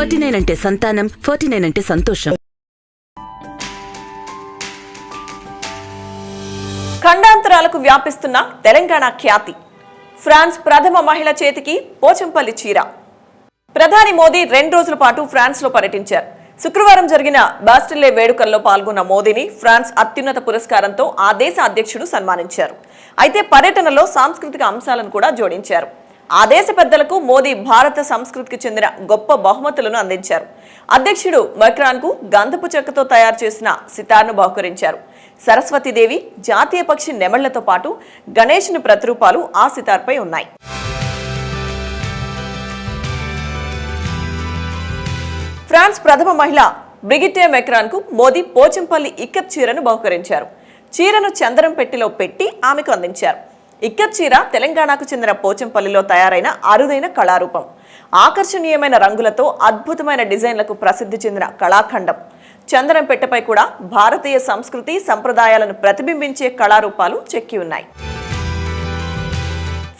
49 అంటే సంతానం, 49 అంటే సంతోషం. ఖండాంతరాలకు వ్యాపిస్తున్న తెలంగాణ ఖ్యాతి. ఫ్రాన్స్ ప్రథమ మహిళ చేతికి పోచంపల్లి చీర. ప్రధాని మోదీ 2 రోజుల పాటు ఫ్రాన్స్ లో పర్యటించారు. శుక్రవారం జరిగిన బాస్టిల్లే వేడుకల్లో పాల్గొన్న మోదీని ఫ్రాన్స్ అత్యున్నత పురస్కారంతో ఆ దేశ అధ్యక్షుడు సన్మానించారు. అయితే పర్యటనలో సాంస్కృతిక అంశాలను కూడా జోడించారు. ఆ దేశ పెద్దలకు మోదీ భారత సంస్కృతికి చెందిన గొప్ప బహుమతులను అందించారు. అధ్యక్షుడు మక్రాన్ కు గంధపు చెక్కతో తయారు చేసిన సితార్ను బహుకరించారు. సరస్వతీదేవి, జాతీయ పక్షి నెమళ్లతో పాటు గణేశుని ప్రతిరూపాలు ఆ సితార్పై ఉన్నాయి. ఫ్రాన్స్ ప్రథమ మహిళ బ్రిగిట్టే మెక్రాన్ కు మోదీ పోచంపల్లి ఇక్కత్ చీరను బహుకరించారు. చీరను చందనం పెట్టెలో పెట్టి ఆమెకు అందించారు. ఇక్కత్ చీర తెలంగాణకు చెందిన పోచంపల్లిలో తయారైన అరుదైన కళారూపం. ఆకర్షణీయమైన రంగులతో అద్భుతమైన డిజైన్లకు ప్రసిద్ధి చెందిన కళాఖండం. చందనం పెట్టెపై కూడా భారతీయ సంస్కృతి సంప్రదాయాలను ప్రతిబింబించే కళారూపాలు చెక్కి ఉన్నాయి.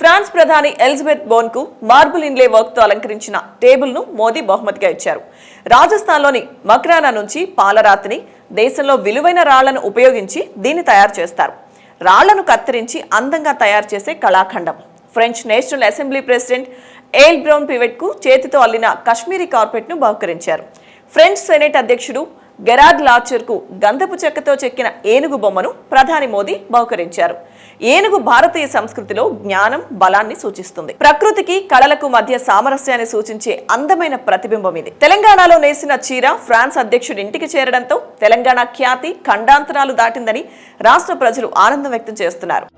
ఫ్రాన్స్ ప్రధాని ఎలిజబెత్ బోన్ కు మార్బుల్ ఇన్లే వర్క్ తో అలంకరించిన టేబుల్ ను మోదీ బహుమతిగా ఇచ్చారు. రాజస్థాన్లోని మక్రానా నుంచి పాలరాతిని, దేశంలో విలువైన రాళ్లను ఉపయోగించి దీన్ని తయారు చేస్తారు. రాళ్లను కత్తిరించి అందంగా తయారు చేసే కళాఖండం. French National Assembly president Yael Braun Pivet కు చేతితో అల్లిన కశ్మీరీ కార్పెట్ ను బహుకరించారు. ఫ్రెంచ్ సెనెట్ అధ్యక్షుడు గెరార్డ్ లాచర్ కు గంధపు చెక్కతో చెక్కిన ఏనుగు బొమ్మను ప్రధాని మోదీ బహుకరించారు. ఏనుగు భారతీయ సంస్కృతిలో జ్ఞానం, బలాన్ని సూచిస్తుంది. ప్రకృతికి కళలకు మధ్య సామరస్యాన్ని సూచించే అందమైన ప్రతిబింబం ఇది. తెలంగాణలో నేసిన చీర ఫ్రాన్స్ అధ్యక్షుడి ఇంటికి చేరడంతో తెలంగాణ ఖ్యాతి ఖండాంతరాలు దాటిందని రాష్ట్ర ప్రజలు ఆనందం వ్యక్తం చేస్తున్నారు.